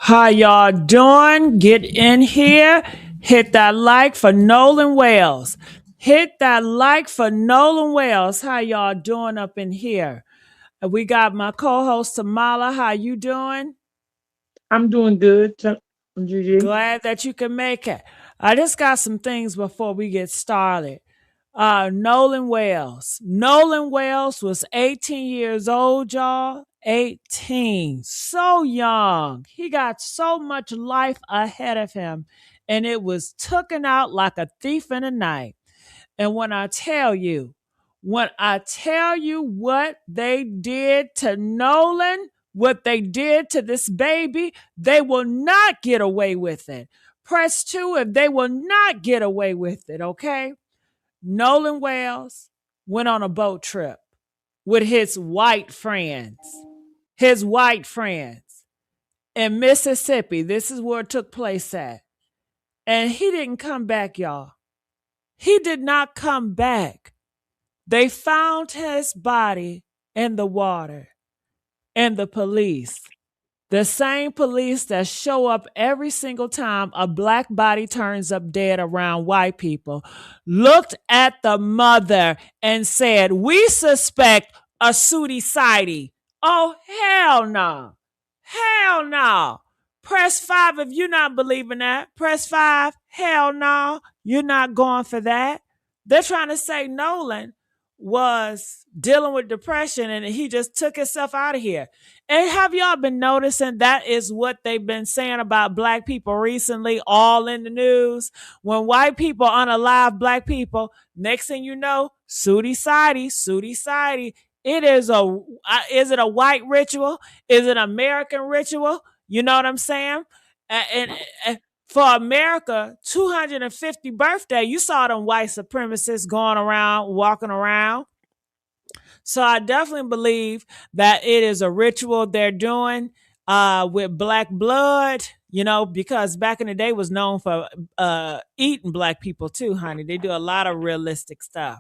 How y'all doing? Get in here. Hit that like for Nolan Wells. Hit that like for Nolan Wells. How y'all doing up in here? We got my co-host Tamala. How you doing? I'm doing good, Gigi. Glad that you can make it. I just got some things before we get started. Nolan Wells. Nolan Wells was 18 years old, y'all. 18. So young. He got so much life ahead of him, and it was taken out like a thief in the night. And when I tell you what they did to Nolan, what they did to this baby, they will not get away with it. Press two if they will not get away with it, okay? Nolan Wells went on a boat trip with his white friends. His white friends in Mississippi. This is where it took place at. And he didn't come back, y'all. He did not come back. They found his body in the water. And the same police that show up every single time a black body turns up dead around white people, looked at the mother and said, "We suspect a sudicide." Oh, hell no. Hell no. Press five if you're not believing that. Press five. Hell no. You're not going for that. They're trying to say Nolan was dealing with depression and he just took himself out of here. And have y'all been noticing that is what they've been saying about black people recently, all in the news? When white people unalive black people, next thing you know, sudicide. Is it a white ritual? Is it an American ritual? You know what I'm saying? And for America, 250 birthday, you saw them white supremacists going around, walking around. So I definitely believe that it is a ritual they're doing with black blood, because back in the day was known for eating black people too, honey. They do a lot of realistic stuff.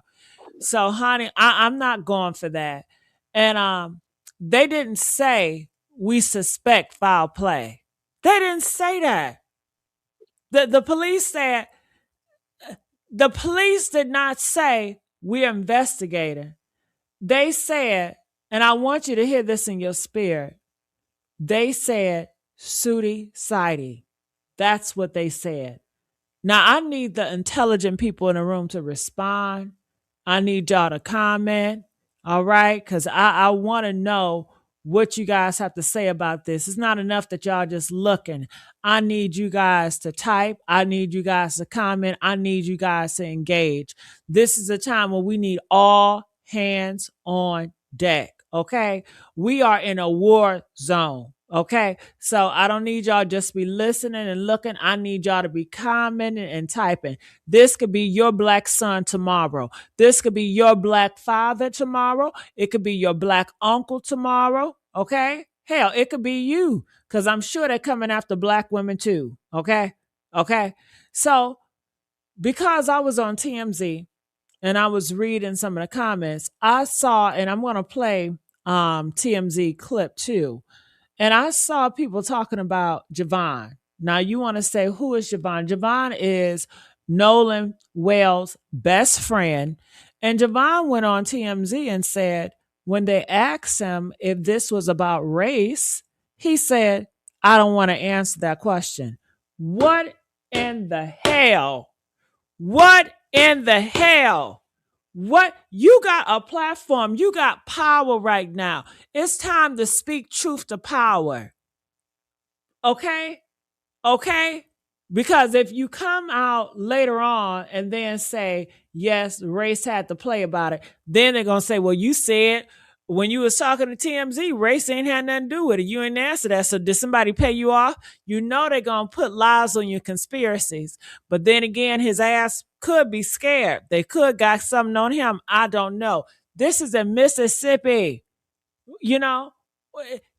So, honey, I'm not going for that. And they didn't say we suspect foul play. They didn't say that. The police said the police did not say we're investigating. They said, and I want you to hear this in your spirit. They said Sudi Saidi. That's what they said. Now I need the intelligent people in the room to respond. I need y'all to comment. All right. Because I want to know what you guys have to say about this. It's not enough that y'all just looking. I need you guys to type. I need you guys to comment. I need you guys to engage. This is a time when we need all hands on deck. Okay. We are in a war zone. Okay. So I don't need y'all just be listening and looking. I need y'all to be commenting and typing. This could be your black son tomorrow. This could be your black father tomorrow. It could be your black uncle tomorrow. Okay. Hell, it could be you because I'm sure they're coming after black women too. Okay. Okay. So because I was on TMZ and I was reading some of the comments, I saw, and I'm going to play TMZ clip too. And I saw people talking about Javon. Now you want to say, who is Javon? Javon is Nolan Wells' best friend. And Javon went on TMZ and said, when they asked him if this was about race, he said, I don't want to answer that question. What in the hell? What in the hell? What? You got a platform. You got power right now. It's time to speak truth to power. Okay? Okay? Because if you come out later on and then say, yes, race had to play about it, then they're going to say, well, you said when you was talking to TMZ, race ain't had nothing to do with it. You ain't answer that. So did somebody pay you off? You know they're going to put lies on your conspiracies. But then again, his ass could be scared. They could got something on him. I don't know. This is in Mississippi. You know,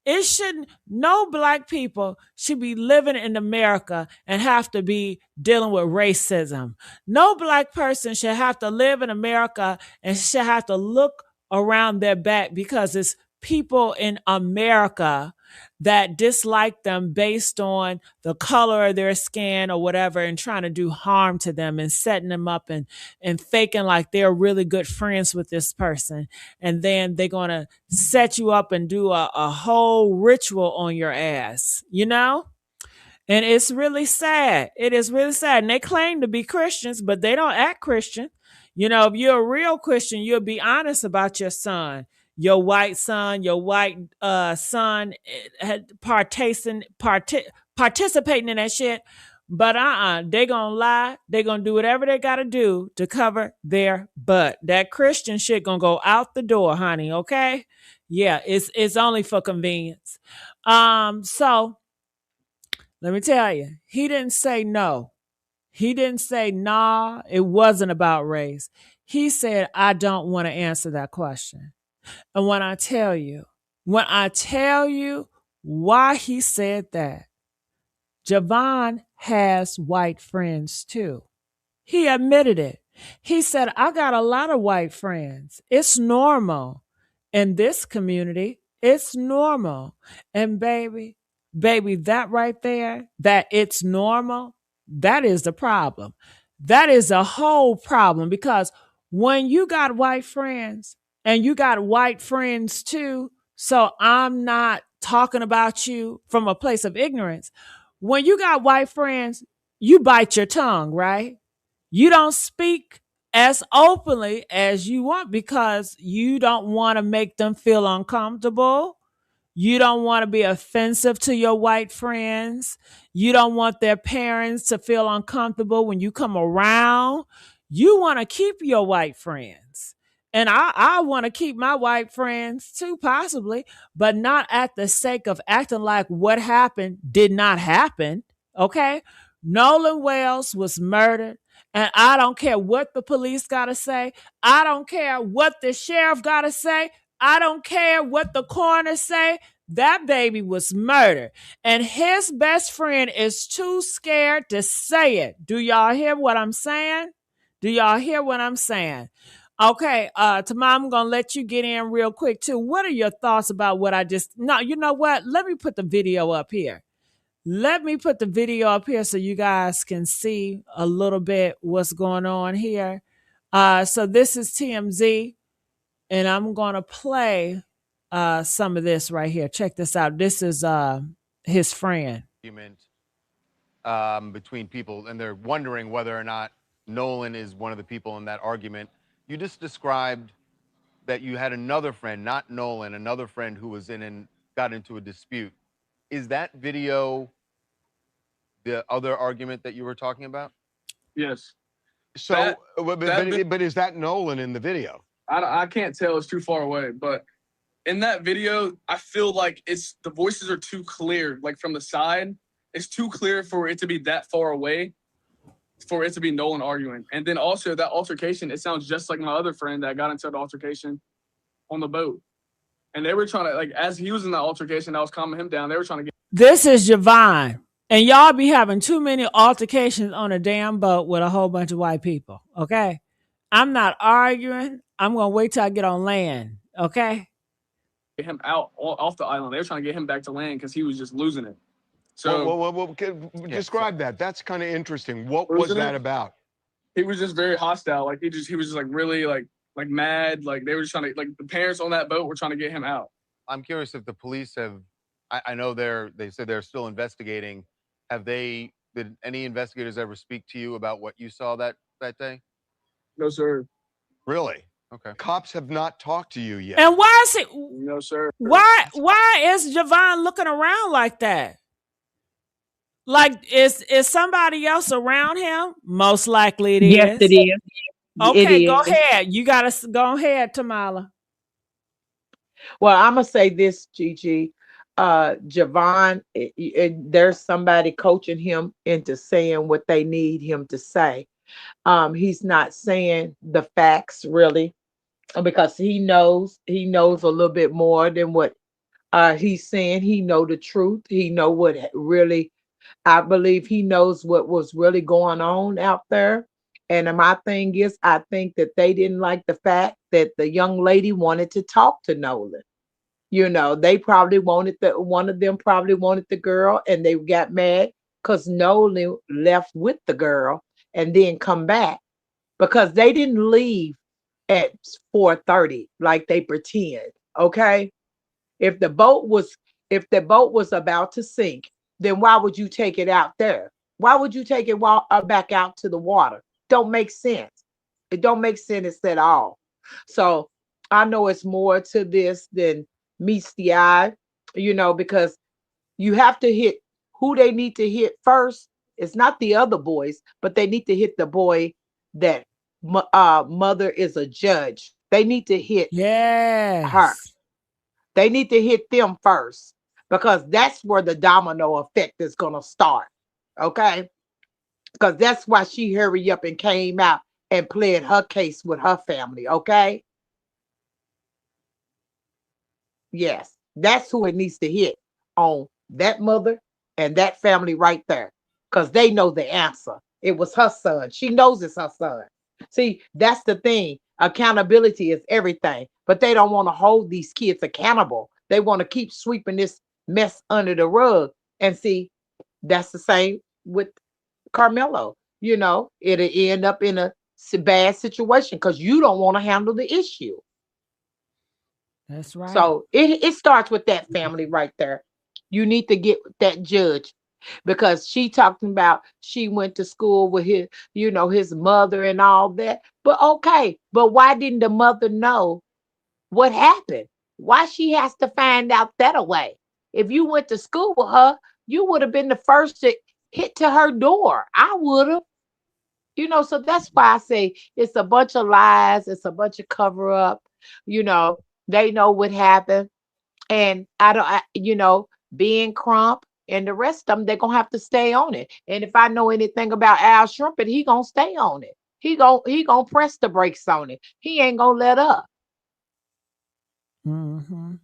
it shouldn't, no black people should be living in America and have to be dealing with racism. No black person should have to live in America and should have to look around their back because it's people in America that dislike them based on the color of their skin or whatever, and trying to do harm to them and setting them up and faking like they're really good friends with this person. And then they're going to set you up and do a whole ritual on your ass, you know? And it's really sad. It is really sad. And they claim to be Christians, but they don't act Christian. You know, if you're a real Christian, you'll be honest about your son, your white son, your white son participating in that shit. But they gonna lie. They gonna do whatever they gotta do to cover their butt. That Christian shit gonna go out the door, honey. Okay? Yeah, it's only for convenience. So let me tell you, he didn't say no. He didn't say, nah, it wasn't about race. He said, I don't want to answer that question. And when I tell you why he said that, Javon has white friends too. He admitted it. He said, I got a lot of white friends. It's normal. In this community, it's normal. And baby, that right there, that it's normal, that is the problem. That is a whole problem, because when you got white friends and you got white friends too, so I'm not talking about you from a place of ignorance. When you got white friends, you bite your tongue, right? You don't speak as openly as you want because you don't want to make them feel uncomfortable. You don't want to be offensive to your white friends. You don't want their parents to feel uncomfortable when you come around. You want to keep your white friends. And I want to keep my white friends too, possibly, but not at the sake of acting like what happened did not happen. Okay? Nolan Wells was murdered. And I don't care what the police got to say. I don't care what the sheriff got to say. I don't care what the coroner say. That baby was murdered. And his best friend is too scared to say it. Do y'all hear what I'm saying? Do y'all hear what I'm saying? Okay, Tamar, I'm gonna let you get in real quick too. What are your thoughts about what I just no, you know what? Let me put the video up here. Let me put the video up here so you guys can see a little bit what's going on here. So this is TMZ, and I'm gonna play some of this right here. Check this out. This is his friend. Between people, and they're wondering whether or not Nolan is one of the people in that argument. You just described that you had another friend, not Nolan, another friend who was in and got into a dispute. Is that video the other argument that you were talking about? Yes. So, but is that Nolan in the video? I can't tell. It's too far away. But in that video, I feel like the voices are too clear. Like from the side, it's too clear for it to be that far away, for it to be Nolan arguing. And then also that altercation, it sounds just like my other friend that got into the altercation on the boat. And they were trying to, like, as he was in that altercation, I was calming him down. They were trying to get. This is Javon. And y'all be having too many altercations on a damn boat with a whole bunch of white people. Okay? I'm not arguing. I'm going to wait till I get on land. Okay? Get him out off the island. They were trying to get him back to land because he was just losing it. So describe that. That's kind of interesting. What was that about? He was just very hostile. Like he was just like really like mad. Like they were just trying to, like, the parents on that boat were trying to get him out. I'm curious if the police have. I know they said they're still investigating. Did any investigators ever speak to you about what you saw that day? No, sir. Really? Okay. Cops have not talked to you yet. And why is it? No, sir. Why is Javon looking around like that? Like, is somebody else around him? Most likely it is. Yes, it is. Okay, go ahead. You got to go ahead, Tamala. Well, I'm going to say this, Gigi. Javon, there's somebody coaching him into saying what they need him to say. He's not saying the facts really, because he knows a little bit more than what he's saying. He know the truth. He know what really, I believe he knows what was really going on out there. And my thing is, I think that they didn't like the fact that the young lady wanted to talk to Nolan. They probably wanted one of them probably wanted the girl, and they got mad because Nolan left with the girl and then come back because they didn't leave at 4:30 like they pretend. Okay. If the boat was about to sink, then why would you take it out there? Why would you take it back out to the water? Don't make sense. It don't make sense at all. So I know it's more to this than meets the eye, because you have to hit who they need to hit first. It's not the other boys, but they need to hit the boy that mother is a judge. They need to hit her. Yes. They need to hit them first because that's where the domino effect is going to start. Okay. Because that's why she hurried up and came out and pled her case with her family. Okay. Yes. That's who it needs to hit on, that mother and that family right there. Because they know the answer. It was her son. She knows it's her son. See, that's the thing. Accountability is everything, but they don't want to hold these kids accountable. They want to keep sweeping this mess under the rug. And see, that's the same with Carmelo. It'll end up in a bad situation because you don't want to handle the issue. That's right. So it starts with that family right there. You need to get that judge because she talking about she went to school with his mother and all that. But okay, but why didn't the mother know what happened? Why she has to find out that away? If you went to school with her, you would have been the first to hit to her door. I would have. So that's why I say it's a bunch of lies, it's a bunch of cover up. You know, they know what happened. And being Crump and the rest of them, they're gonna have to stay on it. And if I know anything about Al Shrimpet, he gonna stay on it. He gonna press the brakes on it. He ain't gonna let up. Mm-hmm.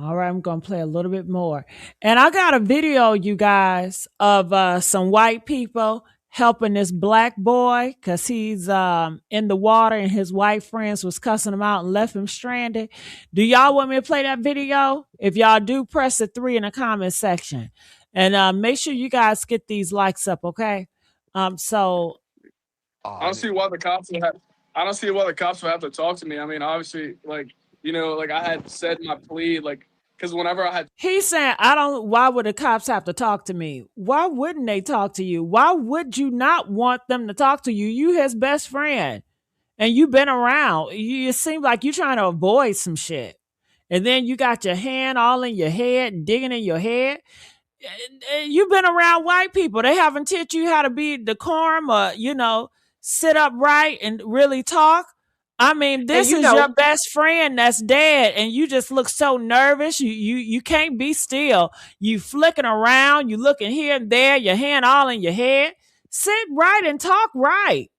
All right, I'm going to play a little bit more. And I got a video, you guys, of some white people helping this black boy because he's in the water and his white friends was cussing him out and left him stranded. Do y'all want me to play that video? If y'all do, press the 3 in the comment section. And make sure you guys get these likes up, okay? So I don't see why the cops would have. I don't see why the cops would have to talk to me. I mean, obviously, like I had said my plea, like, because whenever I had. He's saying, why would the cops have to talk to me? Why wouldn't they talk to you? Why would you not want them to talk to you? You his best friend. And you've been around. It seems like you're trying to avoid some shit. And then you got your hand all in your head, digging in your head. You've been around white people. They haven't taught you how to be decorum or, sit upright and really talk. I mean, this is your best friend that's dead, and you just look so nervous. You can't be still. You flicking around, you looking here and there, your hand all in your head. Sit right and talk right.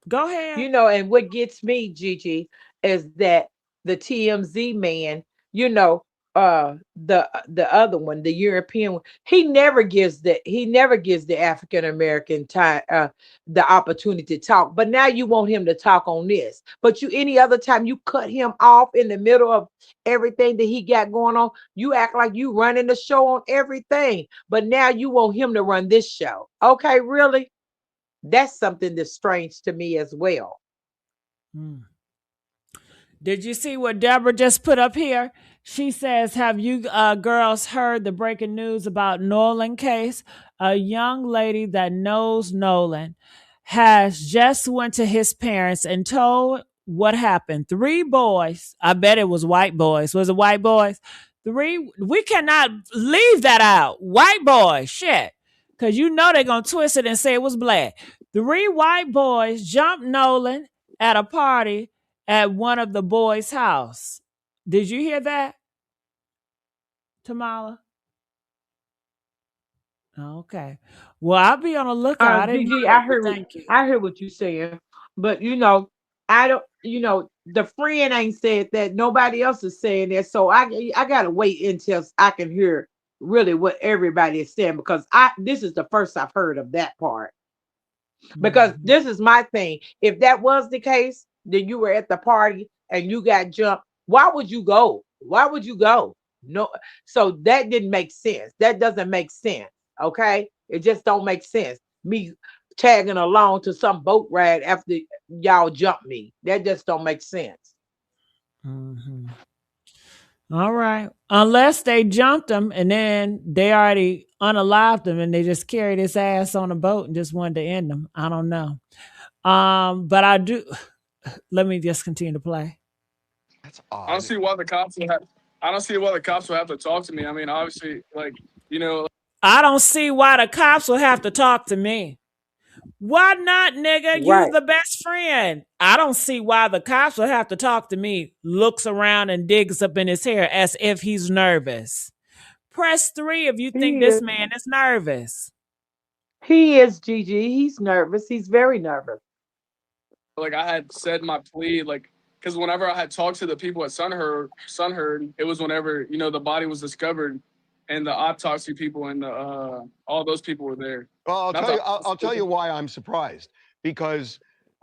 Go ahead. And what gets me, Gigi, is that the TMZ man, the other one, the European one, he never gives the African American time the opportunity to talk. But now you want him to talk on this. But any other time you cut him off in the middle of everything that he got going on, you act like you running the show on everything. But now you want him to run this show. Okay, really? That's something that's strange to me as well. Did you see what Deborah just put up here? She says, have you girls heard the breaking news about Nolan case? A young lady that knows Nolan has just went to his parents and told what happened. 3 boys. I bet it was white boys. Was it white boys? 3. We cannot leave that out. White boys. Shit. Because they're going to twist it and say it was black. 3 white boys jumped Nolan at a party at one of the boys' house. Did you hear that, Tamala? Okay. Well, I'll be on the lookout. Gigi, I heard what you're saying, but I don't. The friend ain't said that. Nobody else is saying that, so I gotta wait until I can hear really what everybody is saying because this is the first I've heard of that part. Because this is my thing. If that was the case, then you were at the party. and you got jumped, why would you go? Why would you go? No, so that didn't make sense. That doesn't make sense. Okay, it just don't make sense. Me tagging along to some boat ride after y'all jumped me. That just don't make sense. Mhm. All right. Unless they jumped him and then they already unalived him and they just carried his ass on a boat and just wanted to end him. I don't know. But I do. Let me just continue to play. That's I don't odd. see why the cops would have. I don't see why the cops would have to talk to me. I mean, obviously, like, you know, I don't see why the cops will have to talk to me. Why not, nigga? You Right. the best friend. I don't see why the cops will have to talk to me. Looks around and digs up in his hair as if he's nervous. Press 3 if you think He this is. man is nervous. He is, Gigi. He's nervous. He's very nervous. like I had said my plea, like, because whenever I had talked to the people at Sunherd, it was whenever the body was discovered, and the autopsy people and the all those people were there. Well, I'll Not tell the you. I'll tell you why I'm surprised. Because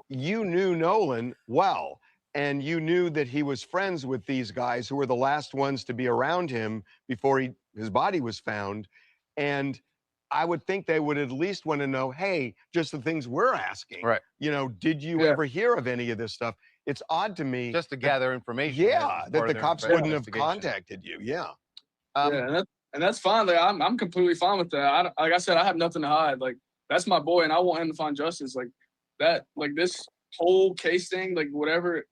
you knew Nolan well, and you knew that he was friends with these guys who were the last ones to be around him before his body was found. And I would think they would at least want to know, hey, just the things we're asking. Right. Did you Yeah. ever hear of any of this stuff? It's odd to me. Just to gather information. Yeah, as that part the of their cops inve- wouldn't have investigation. contacted you. Yeah. Yeah, and that's fine. Like I'm completely fine with that. Like I said, I have nothing to hide. Like that's my boy, and I want him to find justice. Like that. Like this whole case thing. Like whatever.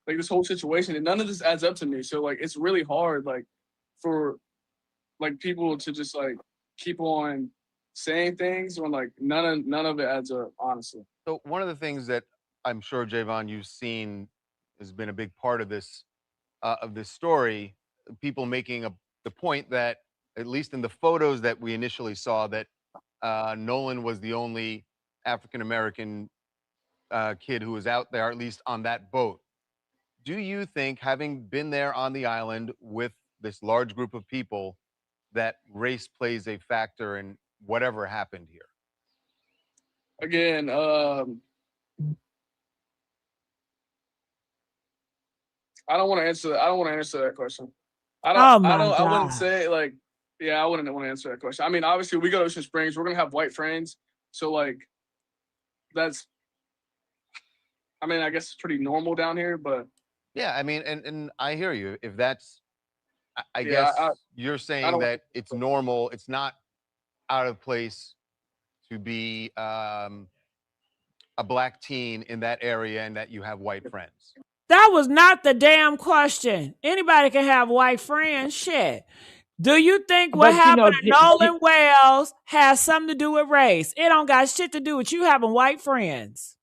Like this whole situation, and none of this adds up to me. So like it's really hard. Like for like people to just like keep on saying things when like none of it adds up. Honestly. So one of the things that I'm sure Javon you've seen has been a big part of this story. People making the point that at least in the photos that we initially saw that Nolan was the only African American kid who was out there, at least on that boat. Do you think, having been there on the island with this large group of people, that race plays a factor in whatever happened here? Again, I don't want to answer that. I don't want to answer that question. Oh my I wouldn't God. say like, yeah, I wouldn't want to answer that question. I mean, obviously we go to Ocean Springs, we're gonna have white friends. So like that's I mean, I guess it's pretty normal down here, but Yeah, I mean, and I hear you. If that's, I yeah, guess you're I saying don't that it's normal. It's not out of place to be a black teen in that area and that you have white friends. That was not the damn question. Anybody can have white friends. Shit. Do you think what But happened to Nolan Wells has something to do with race? It don't got shit to do with you having white friends.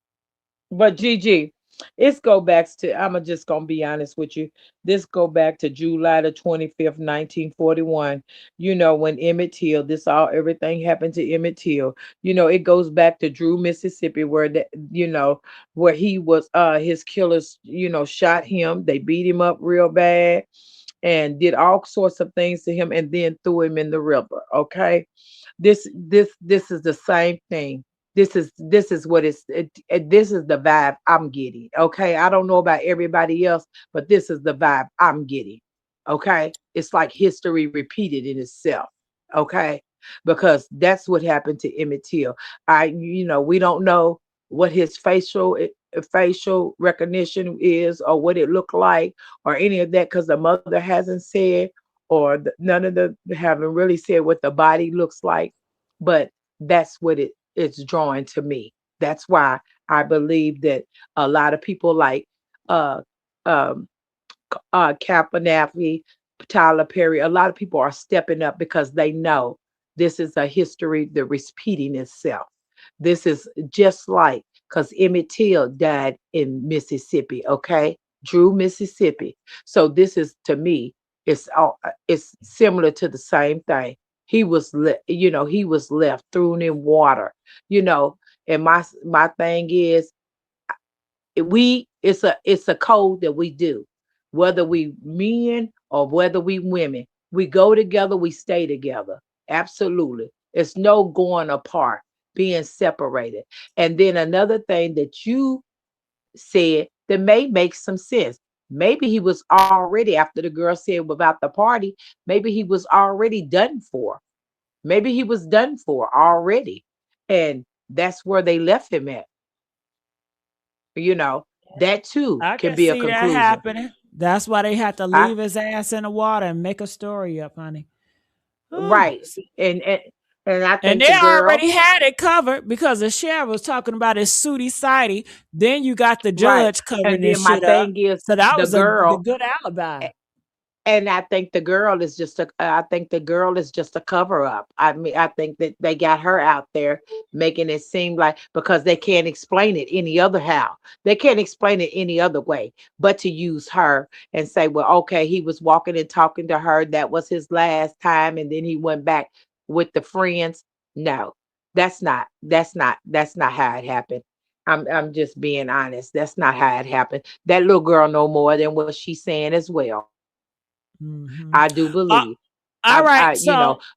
But Gigi, it's go back to, I'm just gonna be honest with you. This go back to July the 25th, 1941. When Emmett Till, everything happened to Emmett Till. It goes back to Drew, Mississippi, where where he was his killers, shot him. They beat him up real bad and did all sorts of things to him and then threw him in the river. Okay. This is the same thing. This is what this is the vibe I'm getting. Okay. I don't know about everybody else, but this is the vibe I'm getting. Okay. It's like history repeated in itself. Okay. Because that's what happened to Emmett Till. We don't know what his facial recognition is or what it looked like or any of that because the mother hasn't said or none of the haven't really said what the body looks like, but that's what it's drawing to me. That's why I believe that a lot of people like uh um Kaepernick, Tyler Perry, a lot of people are stepping up because they know this is a history that repeating itself. This is just like because Emmett Till died in Mississippi, okay? Drew, Mississippi. So this is to me, it's similar to the same thing. He was left thrown in water, you know. And my thing is it's a code that we do, whether we men or whether we women, we go together, we stay together. Absolutely, it's no going apart, being separated. And then another thing that you said that may make some sense, Maybe he was already, after the girl said about the party, maybe he was already done for. Maybe he was done for already. And that's where they left him at. You know, that too I can can be a see that conclusion. happening. That's why they had to I leave his ass in the water and make a story up, honey. Whew. right. And and and I And think they the girl, already had it covered because the sheriff was talking about his sooty sidey. Then you got the right. judge And covering this then my shit up. thing is So that the was the girl. good alibi. And I think the girl is just a I think the girl is just a cover up. I mean, I think that they got her out there making it seem like, because they can't explain it any other how. They can't explain it any other way but to use her and say, well, okay, he was walking and talking to her. That was his last time, and then he went back with the friends. No, that's not how it happened. I'm just being honest. That's not how it happened. That little girl know more than what she's saying as well. Hmm. I do Uh, believe. all right.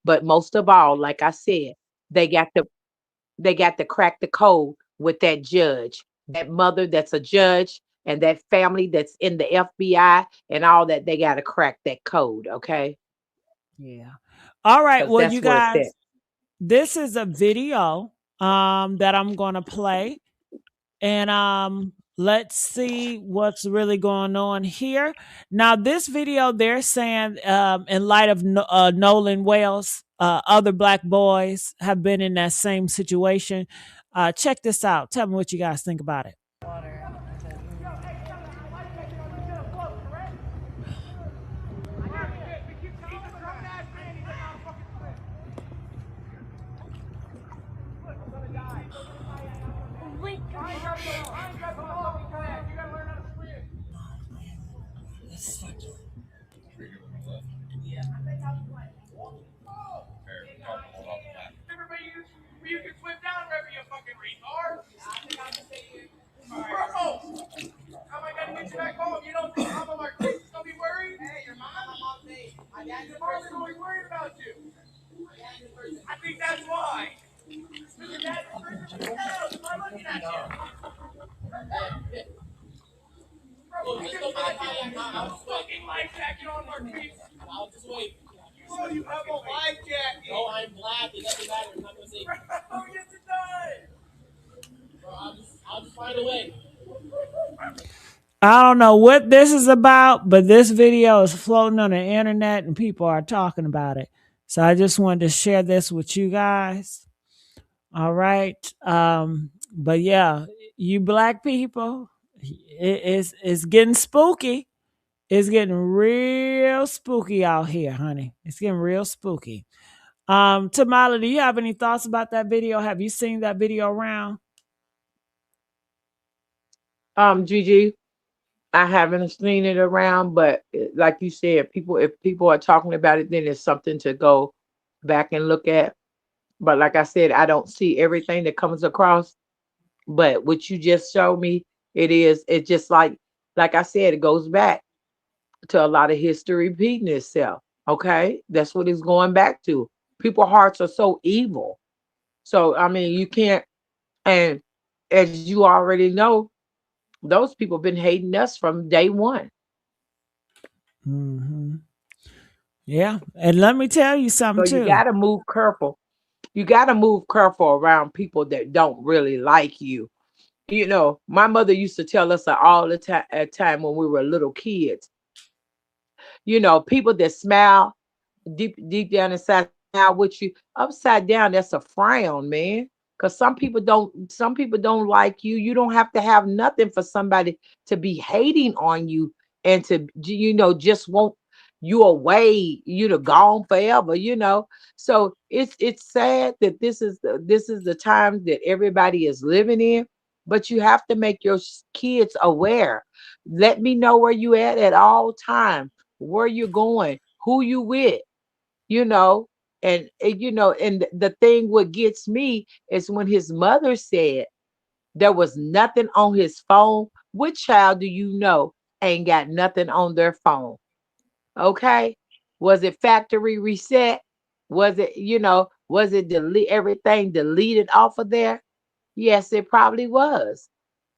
But So most of all, like I said, they got to crack the code with that judge, that mother that's a judge, and that family that's in the FBI and all that. They got to crack that code, okay? yeah. All right. Because Well, that's you where it's at. guys, this is a video that I'm gonna play. And let's see what's really going on here. Now this video, they're saying in light of Nolan Wales, other black boys have been in that same situation. Check this out. Tell me what you guys think about it. I don't know what this is about, but this video is floating on the internet and people are talking about it. So I just wanted to share this with you guys. All right. But yeah, you black people, it's getting spooky. It's getting real spooky out here, honey. It's getting real spooky. Tamala, do you have any thoughts about that video? Have you seen that video around? Gigi, I haven't seen it around, but like you said, if people are talking about it, then it's something to go back and look at. But like I said, I don't see everything that comes across. But what you just showed me, it's just like I said, it goes back to a lot of history repeating itself. Okay, that's what it's going back to. People's hearts are so evil. So I mean, you can't. And as you already know, those people been hating us from day one. Hmm. Yeah. And let me tell you So something you too. got to move careful. You got to move careful around people that don't really like you. You know, my mother used to tell us all the time at time when we were little kids. You know, people that smile deep down inside now with you upside down, that's a frown, man. Because some people don't like you. You don't have to have nothing for somebody to be hating on you and to just want you away, gone forever, so it's sad that this is the time that everybody is living in, but you have to make your kids aware. Let me know where you at all time, where you going, who you with, you know and the thing what gets me is when his mother said there was nothing on his phone. Which child do you know ain't got nothing on their phone? Okay, was it factory reset? Was it delete everything deleted off of there? Yes, it probably was,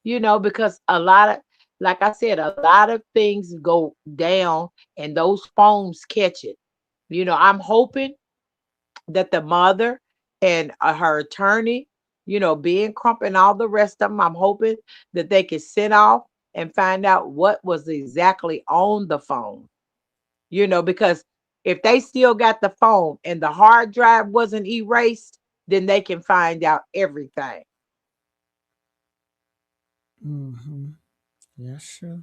because a lot of Like I said, a lot of things go down and those phones catch it. I'm hoping that the mother and her attorney, being Crump and all the rest of them, I'm hoping that they can sit off and find out what was exactly on the phone, because if they still got the phone and the hard drive wasn't erased, then they can find out everything. Mm-hmm. Yes, sure.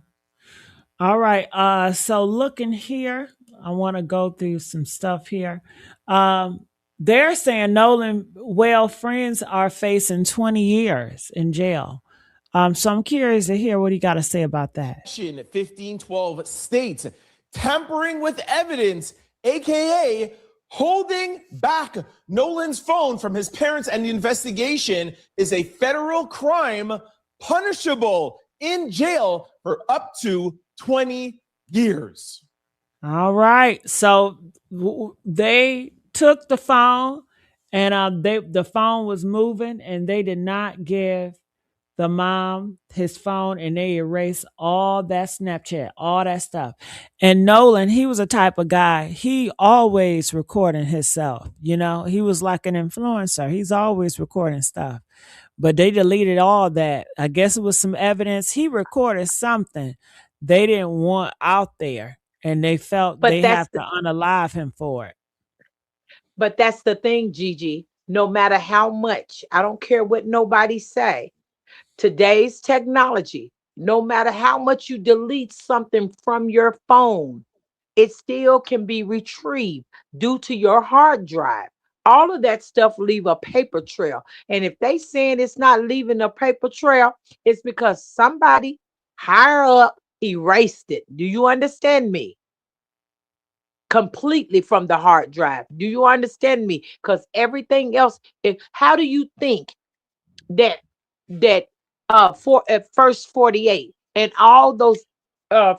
All right. So looking here, I want to go through some stuff here. Um, they're saying Nolan well friends are facing 20 years in jail. So I'm curious to hear what he got to say about that. 1512 states tampering with evidence, aka holding back Nolan's phone from his parents and the investigation, is a federal crime punishable in jail for up to 20 years. All right. So they took the phone, and the phone was moving, and they did not give the mom his phone, and they erased all that Snapchat, all that stuff. And Nolan, he was a type of guy, he always recording himself. He was like an influencer. He's always recording stuff. But they deleted all that. I guess it was some evidence. He recorded something they didn't want out there, and they felt But they that's have to unalive him for it. But that's the thing, Gigi. No matter how much, I don't care what nobody say. Today's technology, no matter how much you delete something from your phone, it still can be retrieved due to your hard drive. All of that stuff leave a paper trail. And if they saying it's not leaving a paper trail, it's because somebody higher up erased it. Do you understand me? Completely from the hard drive. Do you understand me? Because everything else, how do you think that for at first 48 and all those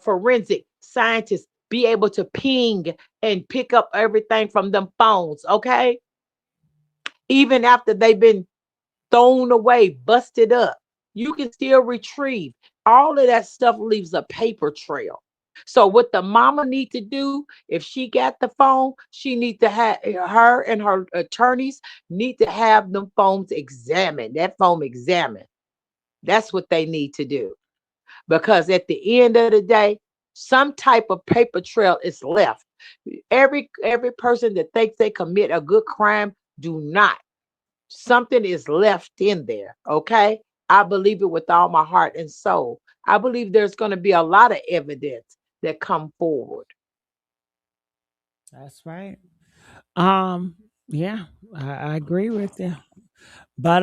forensic scientists be able to ping and pick up everything from them phones, okay? Even after they've been thrown away, busted up, you can still retrieve. All of that stuff leaves a paper trail. So what the mama need to do, if she got the phone, she need to have her and her attorneys need to have them phones examined, that phone examined. That's what they need to do. Because at the end of the day, some type of paper trail is left. Every person that thinks they commit a good crime do not. Something is left in there, okay? I believe it with all my heart and soul. I believe there's going to be a lot of evidence that come forward. That's right. Yeah, I agree with you. But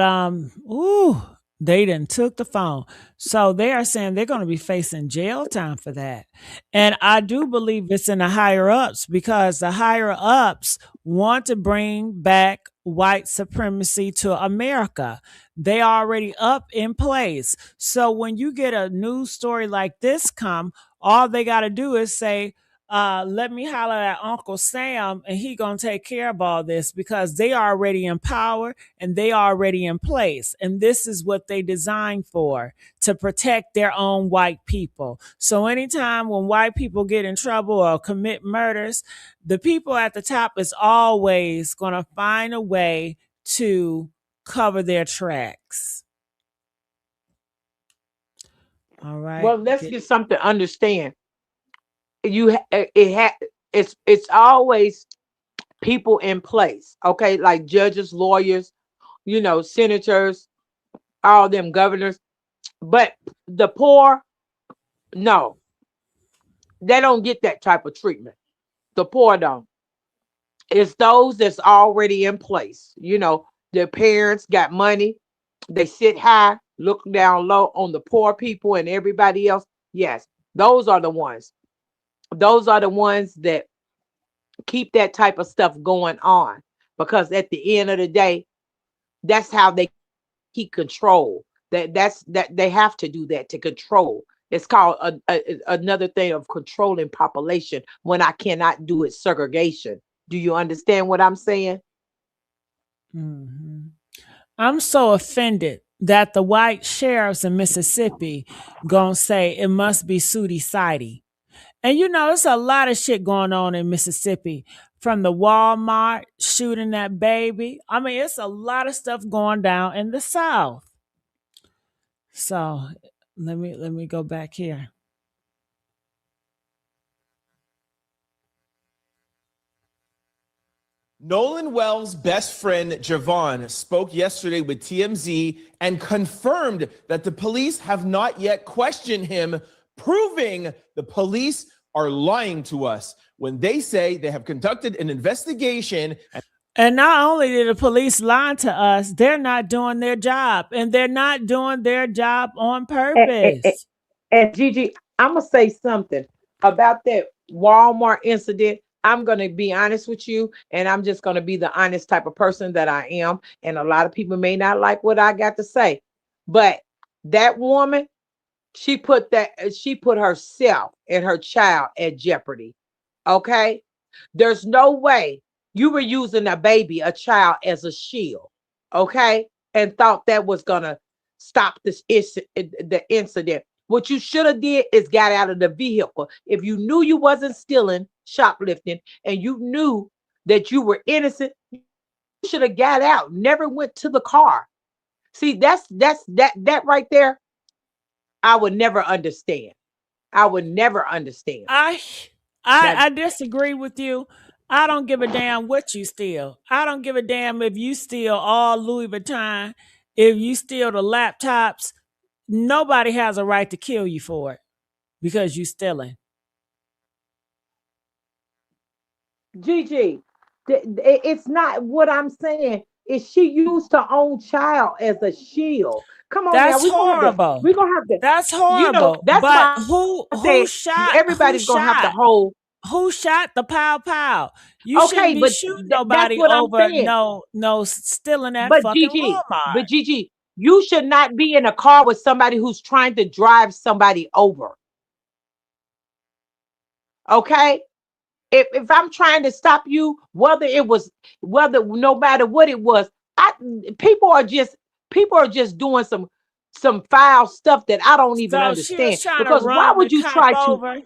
they done took the phone. So they are saying they're going to be facing jail time for that. And I do believe it's in the higher ups, because the higher ups want to bring back white supremacy to America. They already up in place. So when you get a news story like this come, all they got to do is say, let me holler at Uncle Sam, and he gonna take care of all this, because they already in power and they already in place, and this is what they designed for, to protect their own white people. So anytime when white people get in trouble or commit murders, the people at the top is always gonna find a way to cover their tracks. All right. Well, let's get something to understand. It's always people in place, okay? Like judges, lawyers, senators, all them governors. But the poor, no, they don't get that type of treatment. The poor don't. It's those that's already in place. Their parents got money. They sit high, look down low on the poor people and everybody else. Yes, those are the ones. Those are the ones that keep that type of stuff going on, because at the end of the day, that's how they keep control. That they have to do that to control. It's called another thing of controlling population. When I cannot do it, segregation. Do you understand what I'm saying? Mm-hmm. I'm so offended that the white sheriffs in Mississippi gonna say it must be Sootie Sidey. And you know, it's a lot of shit going on in Mississippi, from the Walmart shooting that baby. I mean, it's a lot of stuff going down in the South. So let me go back here. Nolan Wells' best friend, Javon, spoke yesterday with TMZ and confirmed that the police have not yet questioned him, proving the police are lying to us when they say they have conducted an investigation. And not only did the police lie to us, they're not doing their job. And they're not doing their job on purpose. And Gigi, I'm gonna say something about that Walmart incident. I'm gonna be honest with you, and I'm just gonna be the honest type of person that I am. And a lot of people may not like what I got to say, but that woman, she put herself and her child at jeopardy. Okay, there's no way you were using a child as a shield. Okay, and thought that was gonna stop the incident. What you should have did is got out of the vehicle. If you knew you wasn't stealing, shoplifting, and you knew that you were innocent, you should have got out. Never went to the car. See, that right there. I would never understand. I would never understand. I disagree with you. I don't give a damn what you steal. I don't give a damn if you steal all Louis Vuitton, if you steal the laptops. Nobody has a right to kill you for it because you stealing. Gigi, it's not what I'm saying. Is she used her own child as a shield? Come on now, That's horrible. we're gonna have to. That's You know, horrible. that's But why who I said shot? everybody's gonna have to hold. Who shot the pow pow? You shouldn't Okay, be but shooting that's nobody what I'm over saying. no stealing at But fucking Gigi, Walmart. you should not be in a car with somebody who's trying to drive somebody over. Okay? If I'm trying to stop you, whether no matter what it was, I people are just doing some foul stuff that I don't even So she was understand. trying to Because why run the would you cop try to? over.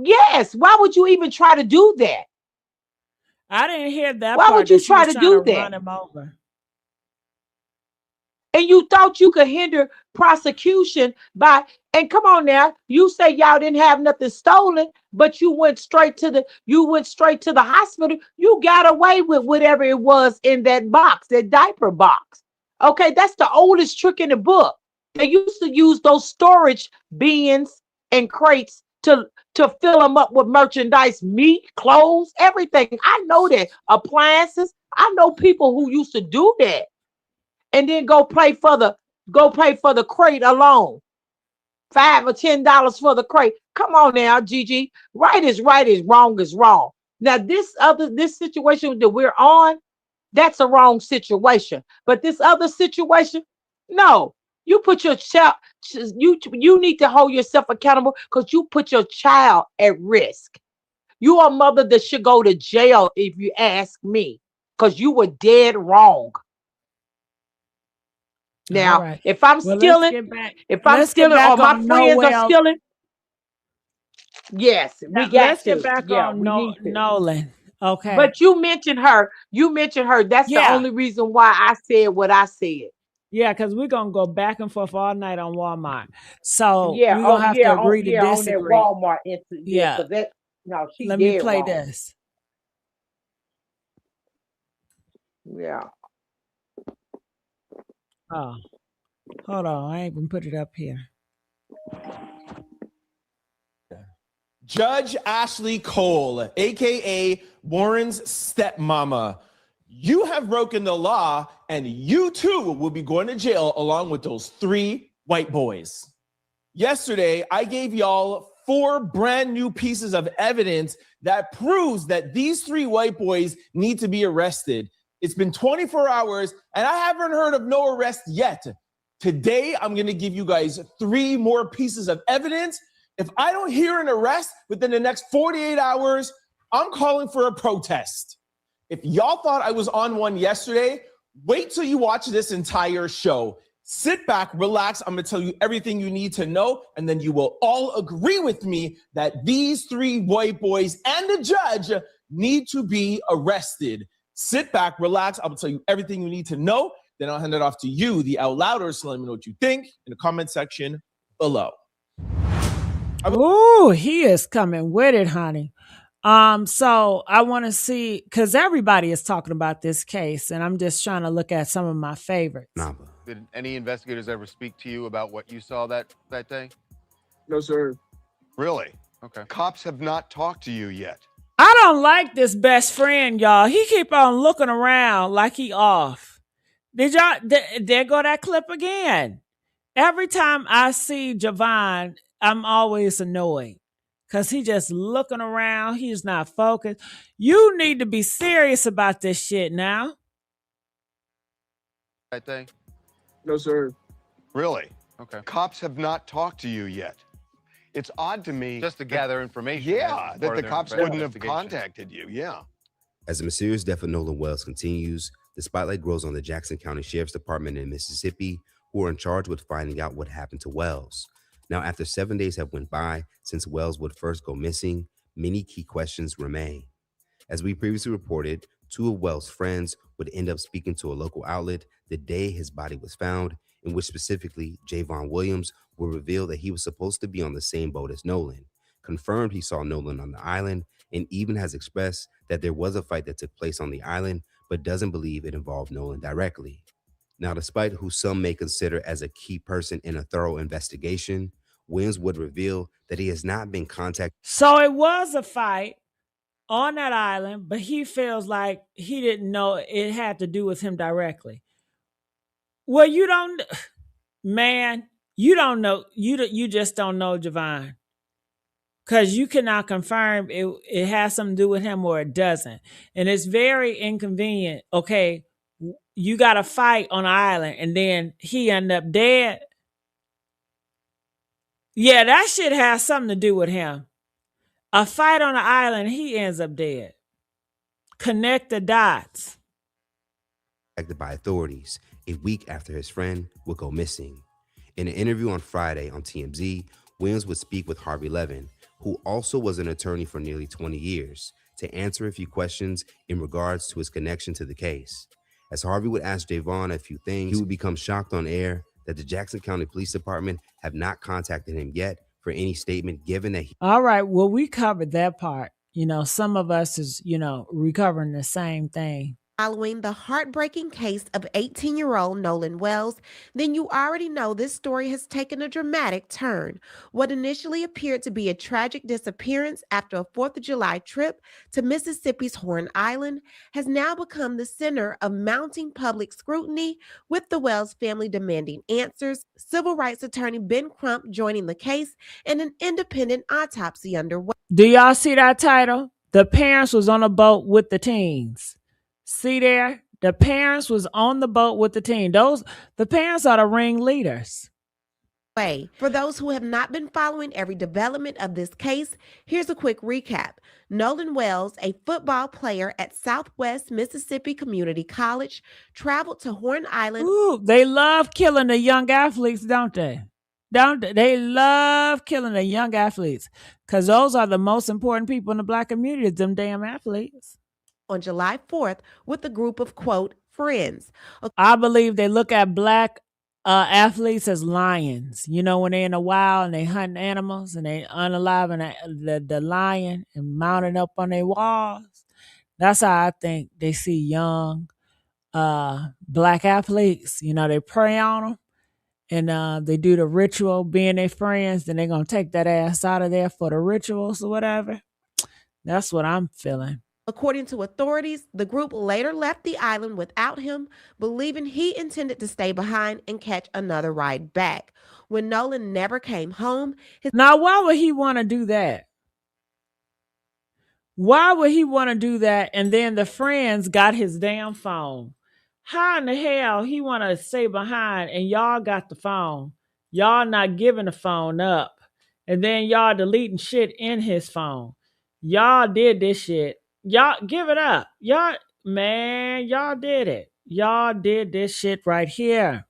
Yes, why would you even try to do that? I didn't hear that Why would part that you she try was to trying to do that? run him over. And you thought you could hinder prosecution by, and come on now, you say y'all didn't have nothing stolen, but you went straight to the hospital. You got away with whatever it was in that box, that diaper box. Okay, that's the oldest trick in the book. They used to use those storage bins and crates to fill them up with merchandise, meat, clothes, everything. I know that. Appliances. I know people who used to do that and then go pay for the crate alone. $5 or $10 for the crate. Come on now, Gigi. Right is wrong is wrong. Now, this situation that we're on, that's a wrong situation. But this other situation, no. You put your child, you need to hold yourself accountable because you put your child at risk. You are a mother that should go to jail if you ask me, because you were dead wrong. Now, Right. if I'm stealing, or my on friends are Noel. stealing, yes, we got Let's get to. back Yeah, on we need to. Nolan. Okay. But you mentioned her. That's the Yeah. only reason why I said what I said. Yeah, because we're gonna go back and forth all night on Walmart. So Yeah, we're gonna have to agree to on that disagree. Walmart incident. Yeah, Yeah. because that no, she Let me dead play wrong. this. Yeah. Oh, hold on. I ain't even put it up here. Judge Ashley Cole, aka Warren's stepmama, you have broken the law, and you too will be going to jail along with those 3 white boys. Yesterday, I gave y'all 4 brand new pieces of evidence that proves that these 3 white boys need to be arrested. It's been 24 hours, and I haven't heard of no arrest yet. Today, I'm going to give you guys 3 more pieces of evidence. If I don't hear an arrest within the next 48 hours, I'm calling for a protest. If y'all thought I was on one yesterday, Wait till you watch this entire show. Sit back, relax. I'm going to tell you everything you need to know, and then you will all agree with me that these three white boys and the judge need to be arrested. Sit back, relax. I'm going to tell you everything you need to know. Then I'll hand it off to you, the out louders, so let me know what you think in the comment section below. Ooh, he is coming with it, honey. So I want to see, because everybody is talking about this case, and I'm just trying to look at some of my favorites. Did any investigators ever speak to you about what you saw that day? No, sir. Really? Okay. Cops have not talked to you yet. I don't like this best friend, y'all. He keep on looking around like he off. Did y'all, there go that clip again. Every time I see Javon, I'm always annoyed because he just looking around. He's not focused. You need to be serious about this shit now. That day? No, sir. Really? Okay. Cops have not talked to you yet. It's odd to me. Just to gather information. Yeah, that the cops wouldn't have contacted you. Yeah. As the mysterious death of Nolan Wells continues, the spotlight grows on the Jackson County Sheriff's Department in Mississippi, who are in charge with finding out what happened to Wells. Now, after 7 days have went by since Wells would first go missing, many key questions remain. As we previously reported, two of Wells' friends would end up speaking to a local outlet the day his body was found, in which specifically Javon Williams would reveal that he was supposed to be on the same boat as Nolan, confirmed he saw Nolan on the island, and even has expressed that there was a fight that took place on the island, but doesn't believe it involved Nolan directly. Now, despite who some may consider as a key person in a thorough investigation, Williams would reveal that he has not been contacted. So it was a fight on that island, but he feels like he didn't know it had to do with him directly. Well, you don't, man, you don't know. You just don't know Javon. Because you cannot confirm it has something to do with him or it doesn't. And it's very inconvenient. Okay, you got a fight on an island and then he ended up dead. Yeah, that shit has something to do with him. A fight on an island, he ends up dead. Connect the dots. By authorities a week after his friend would go missing. In an interview on Friday on TMZ, Williams would speak with Harvey Levin, who also was an attorney for nearly 20 years, to answer a few questions in regards to his connection to the case. As Harvey would ask Javon a few things, he would become shocked on air that the Jackson County Police Department have not contacted him yet for any statement, given that he... All right, well, we covered that part. You know, some of us is, recovering the same thing. Following the heartbreaking case of 18-year-old Nolan Wells, then you already know this story has taken a dramatic turn. What initially appeared to be a tragic disappearance after a 4th of July trip to Mississippi's Horn Island has now become the center of mounting public scrutiny, with the Wells family demanding answers, civil rights attorney Ben Crump joining the case, and an independent autopsy underway. Do y'all see that title? The parents was on a boat with the teens. See there? The parents was on the boat with the teen. The parents are the ringleaders. For those who have not been following every development of this case, here's a quick recap. Nolan Wells, a football player at Southwest Mississippi Community College, traveled to Horn Island. Ooh, they love killing the young athletes, don't they? They love killing the young athletes because those are the most important people in the Black community, them damn athletes. On July 4th with a group of, quote, friends. I believe they look at Black athletes as lions. You know, when they're in the wild and they hunting animals and they unaliving the lion and mounting up on their walls. That's how I think they see young Black athletes. You know, they prey on them and they do the ritual being their friends. Then they're going to take that ass out of there for the rituals or whatever. That's what I'm feeling. According to authorities, the group later left the island without him, believing he intended to stay behind and catch another ride back. When Nolan never came home... Now, why would he want to do that? Why would he want to do that? And then the friends got his damn phone. How in the hell he want to stay behind and y'all got the phone? Y'all not giving the phone up. And then y'all deleting shit in his phone. Y'all did this shit. Y'all give it up. Y'all did it. Y'all did this shit right here.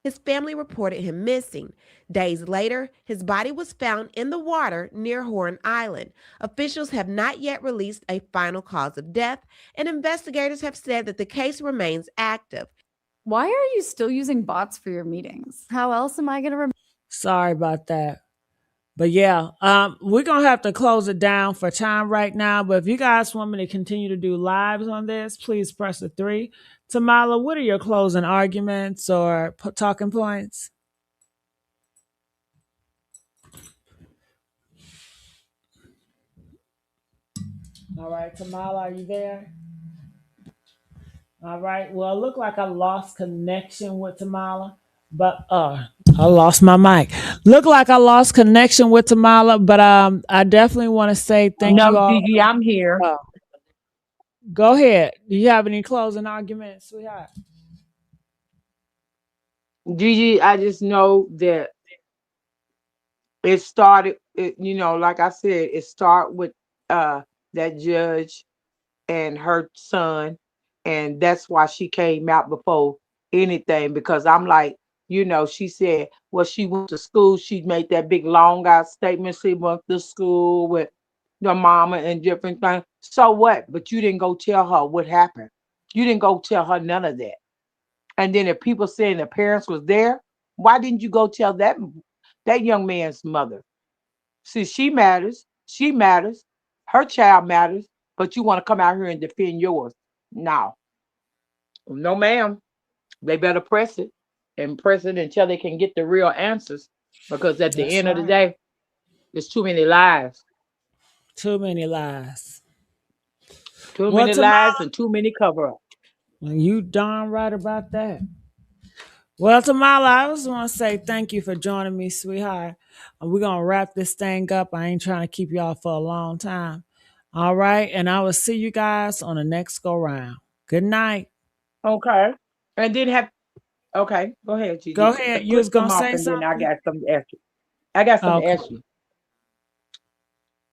His family reported him missing. Days later, his body was found in the water near Horn Island. Officials have not yet released a final cause of death, and investigators have said that the case remains active. Why are you still using bots for your meetings? How else am I going to remember? Sorry about that. But yeah, we're gonna have to close it down for time right now. But if you guys want me to continue to do lives on this, please press the 3. Tamala, what are your closing arguments or talking points? All right, Tamala, are you there? All right. Well, it looked like I lost connection with Tamala, but I lost my mic. Look like I lost connection with Tamala, but I definitely want to say thank you No, all. Gigi, I'm here. Go ahead. Do you have any closing arguments, sweetheart? Gigi, I just know that it started, like I said, it started with that judge and her son, and that's why she came out before anything, because I'm like, she said, well, she went to school, she made that big long out statement, she went to school with your mama and different things. So what? But you didn't go tell her what happened. You didn't go tell her none of that. And then if people saying the parents was there, why didn't you go tell that young man's mother? See, she matters. She matters. Her child matters. But you want to come out here and defend yours? No, no, ma'am. They better press it and press it until they can get the real answers. Because at the That's end of the right. day, there's too many lies. Too many lies. Too Well, many lies Tamala, and too many cover-ups. you darn right about that. Well, Tamala, I just want to say thank you for joining me, sweetheart. We're going to wrap this thing up. I ain't trying to keep y'all for a long time. All right. And I will see you guys on the next go round. Good night. Okay. And then okay, go ahead, Go Gigi. ahead. You Click was going them to off say and then I something? got something to ask you. I got something to Okay. ask you.